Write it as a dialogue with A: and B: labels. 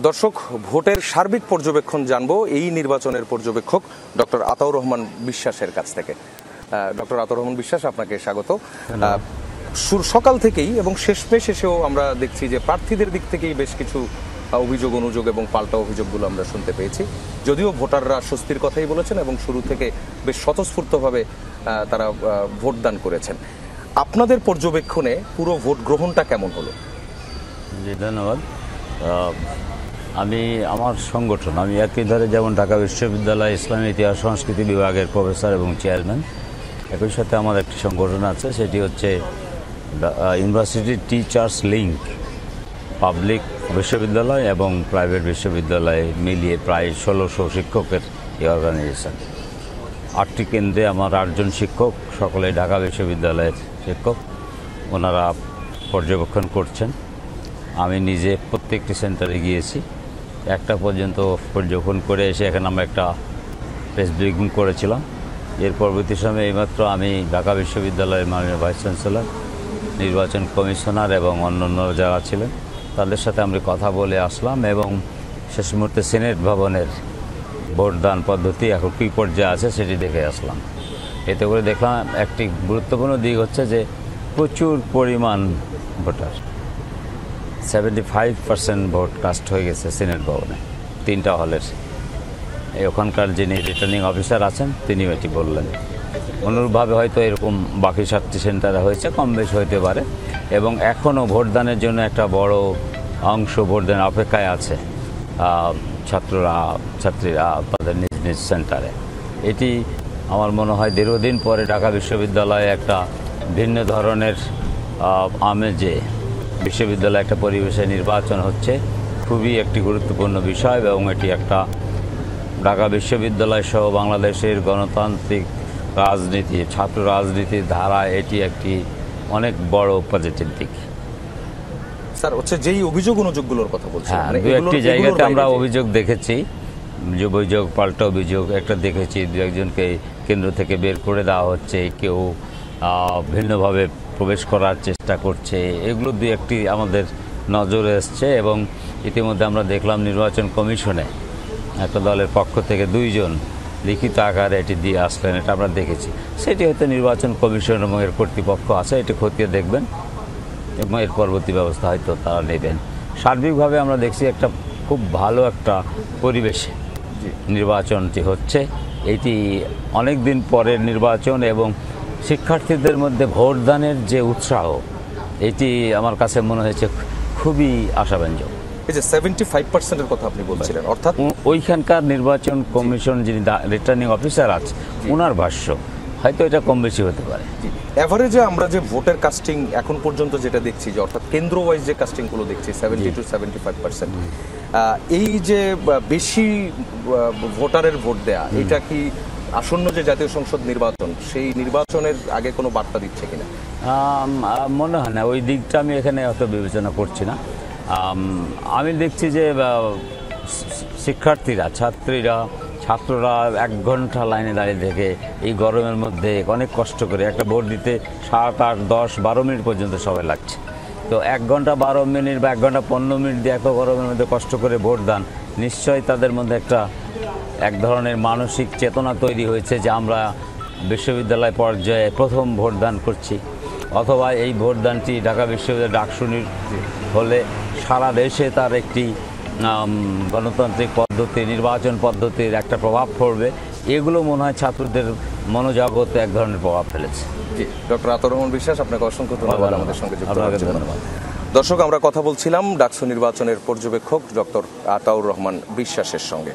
A: দর্শক, ভোটের সার্বিক পর্যবেক্ষণ জানবো এই নির্বাচনের পর্যবেক্ষক ডক্টর আতাউর রহমান বিশ্বাসের কাছ থেকে। ডক্টর আতাউর রহমান বিশ্বাস, আপনাকে স্বাগত। সকাল থেকেই এবং শেষমেশ এসেও আমরা দেখছি যে প্রার্থীদের দিক থেকেই বেশ কিছু অভিযোগ, অনুযোগ এবং পাল্টা অভিযোগগুলো আমরা শুনতে পেয়েছি। যদিও ভোটাররা স্বস্তির কথাই বলেছেন এবং শুরু থেকে বেশ স্বতঃস্ফূর্তভাবে তারা ভোটদান করেছেন। আপনাদের পর্যবেক্ষণে পুরো ভোট গ্রহণটা কেমন হলো?
B: জি, ধন্যবাদ। আমার সংগঠন, আমি একই ধরে যেমন ঢাকা বিশ্ববিদ্যালয় ইসলামী ইতিহাস সংস্কৃতি বিভাগের প্রফেসর এবং চেয়ারম্যান, একই সাথে আমার একটি সংগঠন আছে, সেটি হচ্ছে ইউনিভার্সিটি টিচার্স লিঙ্ক। পাবলিক বিশ্ববিদ্যালয় এবং প্রাইভেট বিশ্ববিদ্যালয় মিলিয়ে প্রায় 1600 শিক্ষকের এই অর্গানাইজেশন। 8টি কেন্দ্রে আমার 8 জন শিক্ষক, সকলে ঢাকা বিশ্ববিদ্যালয়ের শিক্ষক, ওনারা পর্যবেক্ষণ করছেন। আমি নিজে প্রত্যেকটি সেন্টারে গিয়েছি, একটা পর্যন্ত পর্যবেক্ষণ করে এসে এখানে আমরা একটা প্রেস ব্রিফিং করেছিলাম। এর পরবর্তী সময়ে এইমাত্র আমি ঢাকা বিশ্ববিদ্যালয়ের মাননীয় ভাইস চ্যান্সেলর, নির্বাচন কমিশনার এবং অন্যান্য যারা ছিলেন তাদের সাথে আমরা কথা বলে আসলাম এবং শেষ মুহূর্তে সিনেট ভবনের ভোটদান পদ্ধতি এখন কী পর্যায়ে আছে সেটি দেখে আসলাম। এতে করে দেখলাম একটি গুরুত্বপূর্ণ দিক হচ্ছে যে প্রচুর পরিমাণ ভোটার, 75% ভোট কাস্ট হয়ে গেছে সিনেট ভবনে 3টা হলের। ওখানকার যিনি রিটার্নিং অফিসার আছেন তিনিও এটি বললেন। অনুরূপভাবে হয়তো এরকম বাকি 7টি সেন্টারে হয়েছে, কম বেশি হইতে পারে এবং এখনও ভোটদানের জন্য একটা বড় অংশ ভোটদানের অপেক্ষায় আছে ছাত্রীরা তাদের নিজ নিজ সেন্টারে। এটি আমার মনে হয় দীর্ঘদিন পরে ঢাকা বিশ্ববিদ্যালয়ে একটা ভিন্ন ধরনের আমেজে বিশ্ববিদ্যালয়ে একটা পরিবেশে নির্বাচন হচ্ছে, খুবই একটি গুরুত্বপূর্ণ বিষয় এবং এটি একটা ঢাকা বিশ্ববিদ্যালয় সহ বাংলাদেশের গণতান্ত্রিক রাজনীতি, ছাত্র রাজনীতির ধারা এটি একটি অনেক বড় পজিটিভ দিক।
A: স্যার, হচ্ছে যেই অভিযোগ অনুযোগগুলোর কথা বলছেন,
B: একটি জায়গাতে আমরা অভিযোগ দেখেছি, যে অভিযোগ পাল্টা অভিযোগ একটা দেখেছি, 2-একজনকে কেন্দ্র থেকে বের করে দেওয়া হচ্ছে, কেউ ভিন্নভাবে প্রবেশ করার চেষ্টা করছে, এগুলো 2-একটি আমাদের নজরে এসছে এবং ইতিমধ্যে আমরা দেখলাম নির্বাচন কমিশনে একটা দলের পক্ষ থেকে 2 জন লিখিত আকারে এটি দিয়ে আসলেন, এটা আমরা দেখেছি। সেটি হয়তো নির্বাচন কমিশন এবং এর কর্তৃপক্ষ আছে, এটি খতিয়ে দেখবেন এবং এর পরবর্তী ব্যবস্থা হয়তো তারা নেবেন। সার্বিকভাবে আমরা দেখছি একটা খুব ভালো একটা পরিবেশে নির্বাচনটি হচ্ছে। এটি অনেক দিন পরের নির্বাচন এবং শিক্ষার্থীদের মধ্যে ভোটদানের যে উৎসাহ, এটি আমার কাছে মনে হয়েছে খুবই আশাব্যঞ্জক।
A: এই যে 75%-এর কথা আপনি বলছিলেন, অর্থাৎ
B: ওইখানকার নির্বাচন কমিশন যিনি রিটার্নিং অফিসার আছে ওনার ভাষ্য, হয়তো এটা কম বেশি হতে পারে।
A: এভারেজে আমরা যে ভোটের কাস্টিং এখন পর্যন্ত যেটা দেখছি, যে অর্থাৎ কেন্দ্র ওয়াইজ যে কাস্টিংগুলো দেখছি 70 to 75%, এই যে বেশি ভোটারের ভোট দেয়া, এটা কি আসন্ন যে জাতীয় সংসদ নির্বাচন, সেই নির্বাচনের আগে কোনো বার্তা দিচ্ছে কিনা?
B: মনে হয় না, ওই দিকটা আমি এখানে অত বিবেচনা করছি না। আমি দেখছি যে শিক্ষার্থীরা, ছাত্ররা 1 ঘন্টা লাইনে দাঁড়িয়ে থেকে এই গরমের মধ্যে অনেক কষ্ট করে একটা ভোট দিতে 7, 8, 10, 12 মিনিট পর্যন্ত সময় লাগছে। তো 1 ঘন্টা 12 মিনিট বা 1 ঘন্টা 15 মিনিট দিয়ে এত গরমের মধ্যে কষ্ট করে ভোট দান, নিশ্চয়ই তাদের মধ্যে এক ধরনের মানসিক চেতনা তৈরি হয়েছে যে আমরা বিশ্ববিদ্যালয় পর্যায়ে প্রথম ভোটদান করছি, অথবা এই ভোটদানটি ঢাকা বিশ্ববিদ্যালয় ডাকসুনির হলে সারা দেশে তার একটি গণতান্ত্রিক পদ্ধতি, নির্বাচন পদ্ধতির একটা প্রভাব পড়বে। এগুলো মনে হয় ছাত্রদের মনোজগতে এক ধরনের প্রভাব ফেলেছে।
A: জি, ডক্টর আতাউর রহমান বিশ্বাস, আপনাকে অসংখ্য ধন্যবাদ আমাদের সঙ্গে যুক্ত হওয়ার জন্য। দর্শক, আমরা কথা বলছিলাম ডাকসু নির্বাচনের পর্যবেক্ষক ডক্টর আতাউর রহমান বিশ্বাসের সঙ্গে।